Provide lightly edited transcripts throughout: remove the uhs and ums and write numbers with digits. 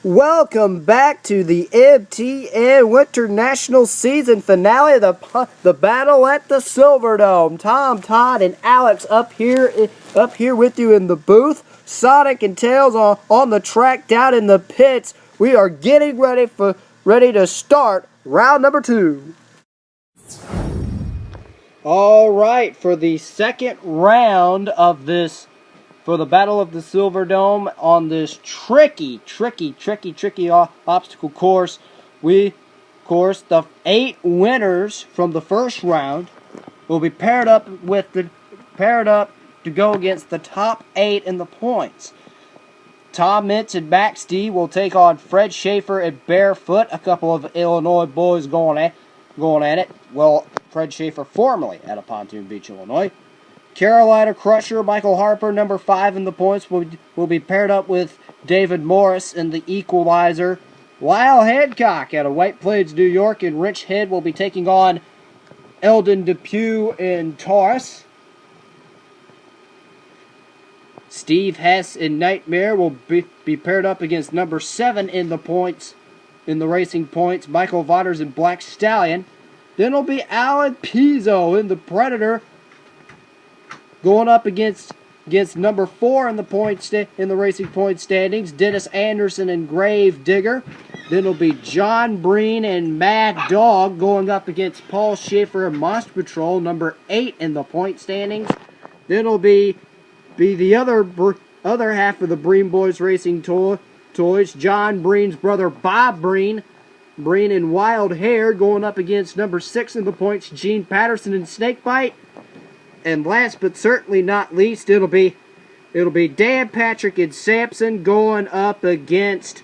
Welcome back to the M.T.N Winter National Season Finale, the battle at the Silverdome. Tom, Todd, and Alex up here with you in the booth. Sonic and Tails on the track down in the pits. We are getting ready to start round number 2. All right, for the second round of this. For the Battle of the Silverdome on this tricky obstacle course. The 8 winners from the first round will be paired up to go against the top 8 in the points. Tom Mintz and Max D will take on Fred Schaefer and Barefoot, a couple of Illinois boys going at it. Well, Fred Schaefer formerly out of Pontoon Beach, Illinois. Carolina Crusher, Michael Harper, number 5 in the points, will be paired up with David Morris in the Equalizer. Lyle Hancock out of White Plains, New York, and Rich Head will be taking on Eldon Depew in Taurus. Steve Hess in Nightmare will be paired up against number 7 in the points, in the racing points, Michael Vaughters in Black Stallion. Then it'll be Alan Pizzo in the Predator, going up against number 4 in the racing point standings, Dennis Anderson and Grave Digger. Then it'll be John Breen and Mad Dog going up against Paul Schaefer and Monster Patrol, number 8 in the point standings. Then it'll be the other half of the Breen Boys Racing Toys, John Breen's brother Bob Breen and Wild Hair going up against number 6 in the points, Gene Patterson and Snakebite. And last but certainly not least, it'll be Dan Patrick and Sampson going up against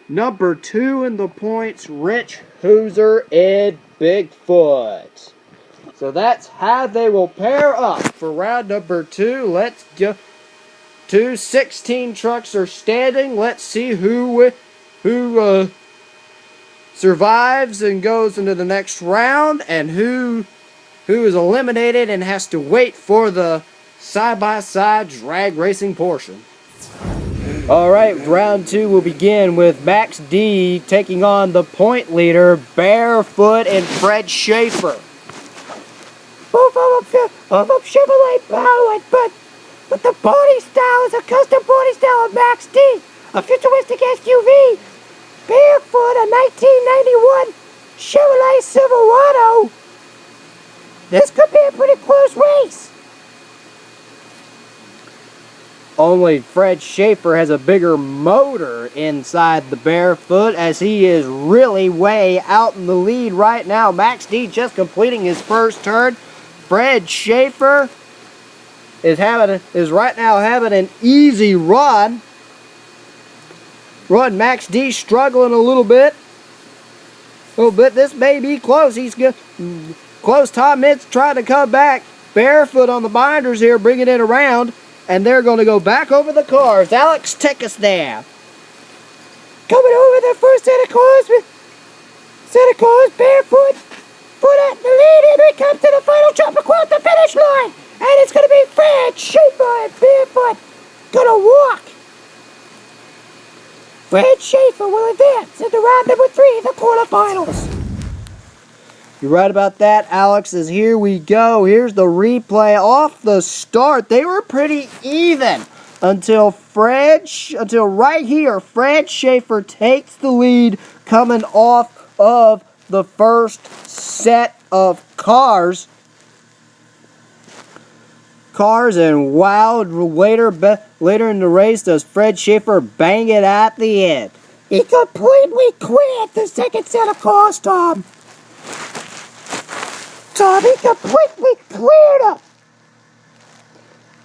number 2 in the points, Rich Hooser and Bigfoot. So that's how they will pair up for round number 2. Let's go. 16 trucks are standing. Let's see who survives and goes into the next round, and who is eliminated and has to wait for the side-by-side drag racing portion. Alright, round 2 will begin with Max D taking on the point leader, Barefoot and Fred Schaefer. Both of them Chevrolet powered, but the body style is a custom body style of Max D, a futuristic SUV. Barefoot, a 1991 Chevrolet Silverado. This could be a pretty close race. Only Fred Schaefer has a bigger motor inside the Barefoot, as he is really way out in the lead right now. Max D just completing his first turn. Fred Schaefer is right now having an easy run. Max D struggling a little bit. This may be close. He's good. Close. Tom Mintz trying to come back. Barefoot on the binders here, bringing it around, and they're going to go back over the cars. Alex, take us there. Coming over the first set of cars, Barefoot, foot at the lead, and we come to the final jump across the finish line, and it's going to be Fred Schaefer and Barefoot going to walk. Fred Schaefer will advance into round number 3, the quarterfinals. You're right about that, Alex, as here we go. Here's the replay off the start. They were pretty even until right here, Fred Schaefer takes the lead coming off of the first set of cars. And wow, later in the race, does Fred Schaefer bang it at the end. He completely quit the second set of cars, Tom. He completely cleared up.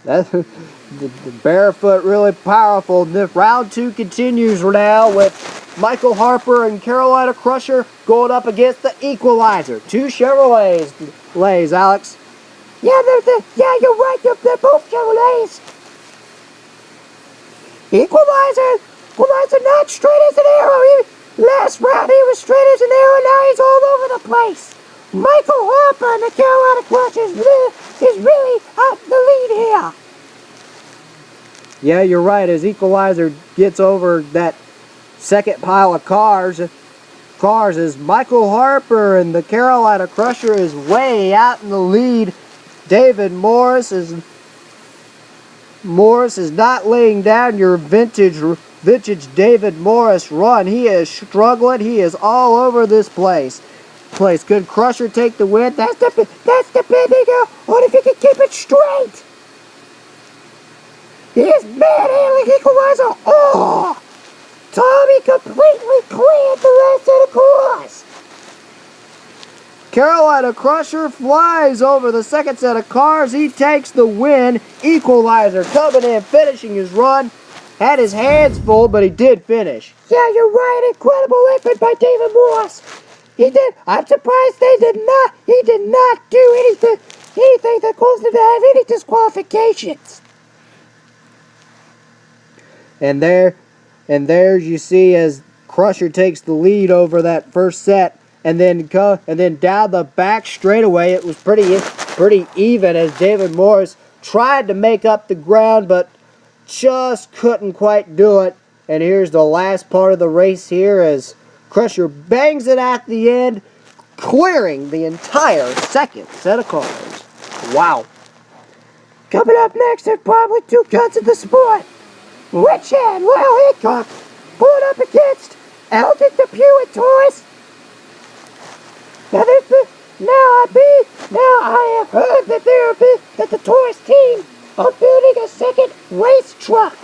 The Barefoot really powerful. Round 2 continues now with Michael Harper and Carolina Crusher going up against the Equalizer. 2 Chevrolets, Alex. Yeah, you're right. They're both Chevrolets. Equalizer not straight as an arrow. Last round he was straight as an arrow. Now he's all over the place. Michael Harper and the Carolina Crush is really out the lead here. Yeah, you're right. As Equalizer gets over that second pile of cars is Michael Harper, and the Carolina Crusher is way out in the lead. David Morris is not laying down your vintage David Morris run. He is struggling. He is all over this place. Could Crusher take the win? That's the big on if he can keep it straight. He is manhandling equalizer. Oh! Tommy completely cleared the rest of the course. Carolina Crusher flies over the second set of cars. He takes the win. Equalizer coming in, finishing his run. Had his hands full, but he did finish. Yeah, you're right. Incredible effort by David Morris. He did. I'm surprised he did not do anything that caused him to have any disqualifications. And there you see as Crusher takes the lead over that first set, and then down the back straightaway it was pretty even as David Morris tried to make up the ground but just couldn't quite do it. And here's the last part of the race here as Crusher bangs it at the end, clearing the entire second set of cars. Wow. Coming up next are probably two guns in the sport. Rich and Will Hickok going up against Eldon Depew and Taurus. I have heard that the Taurus team are building a second race truck.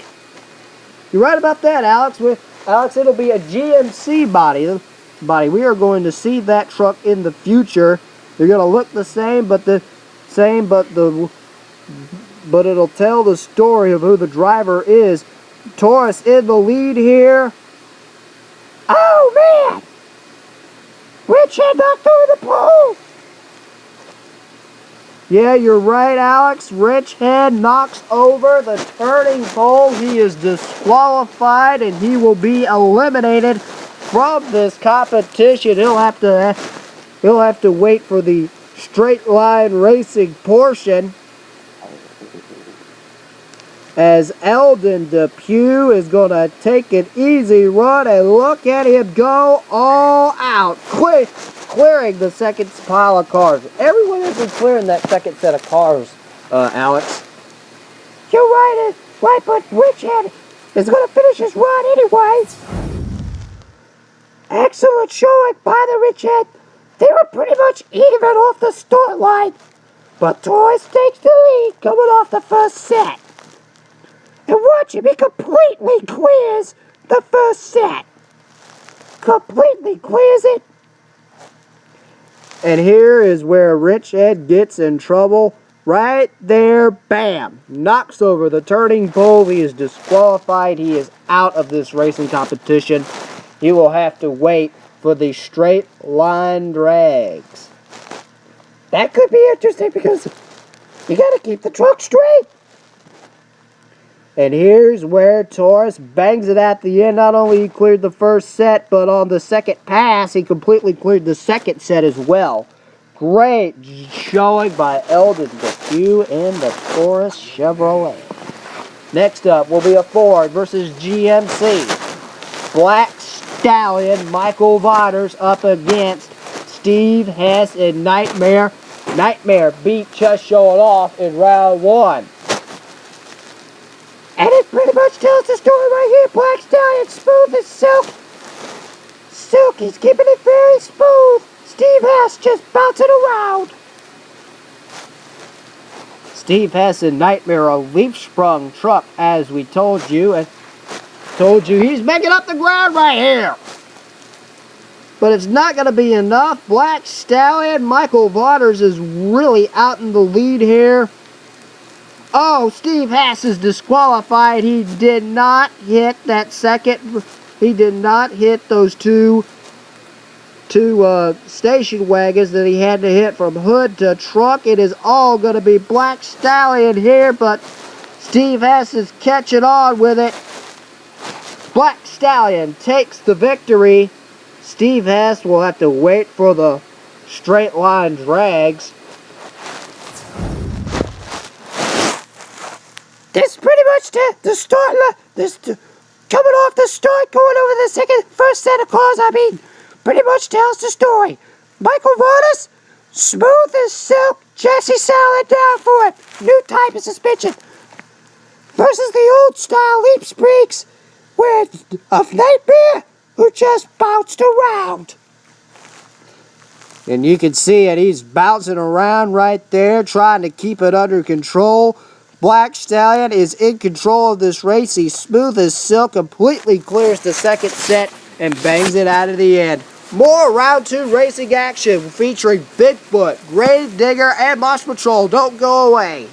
You're right about that, Alex. Alex, it'll be a GMC body. We are going to see that truck in the future. They're going to look the same, but it'll tell the story of who the driver is. Taurus in the lead here. Oh, man! Rich had knocked over the pole. Yeah, you're right, Alex. Rich Head knocks over the turning pole. He is disqualified, and he will be eliminated from this competition. He'll have to wait for the straight line racing portion. As Eldon Depew is going to take an easy run, and look at him go all out, clearing the second pile of cars. Everyone has been clearing that second set of cars, Alex. You're right, but Richard is going to finish his run anyways. Excellent showing by the Richard. They were pretty much even off the start line, but Taurus takes the lead coming off the first set. And watch him, he completely clears the first set. Completely clears it. And here is where Rich Ed gets in trouble. Right there, bam. Knocks over the turning pole. He is disqualified. He is out of this racing competition. He will have to wait for the straight line drags. That could be interesting because you got to keep the truck straight. And here's where Taurus bangs it at the end. Not only he cleared the first set, but on the second pass, he completely cleared the second set as well. Great showing by Eldon Depew in the Taurus Chevrolet. Next up will be a Ford versus GMC. Black Stallion Michael Waters up against Steve Hess and Nightmare. Nightmare beat Just Showing Off in round one. And it pretty much tells the story right here. Black Stallion smooth as silk. He's keeping it very smooth. Steve Hess just bouncing around. Steve Hess and Nightmare, a leaf-sprung truck, as we told you. He's making up the ground right here. But it's not going to be enough. Black Stallion, Michael Waters is really out in the lead here. Oh, Steve Hess is disqualified. He did not hit that second. He did not hit those two station wagons that he had to hit from hood to truck. It is all going to be Black Stallion here, but Steve Hess is catching on with it. Black Stallion takes the victory. Steve Hess will have to wait for the straight line drags. This pretty much the start line. coming off the start, going over the first set of cars, pretty much tells the story. Michael Waters, smooth as silk, Jesse Salad down for it. New type of suspension. Versus the old style leap spreaks with a Nightmare who just bounced around. And you can see it, he's bouncing around right there, trying to keep it under control. Black Stallion is in control of this race. He's smooth as silk, completely clears the second set and bangs it out of the end. More round 2 racing action featuring Bigfoot, Grave Digger, and Moss Patrol. Don't go away.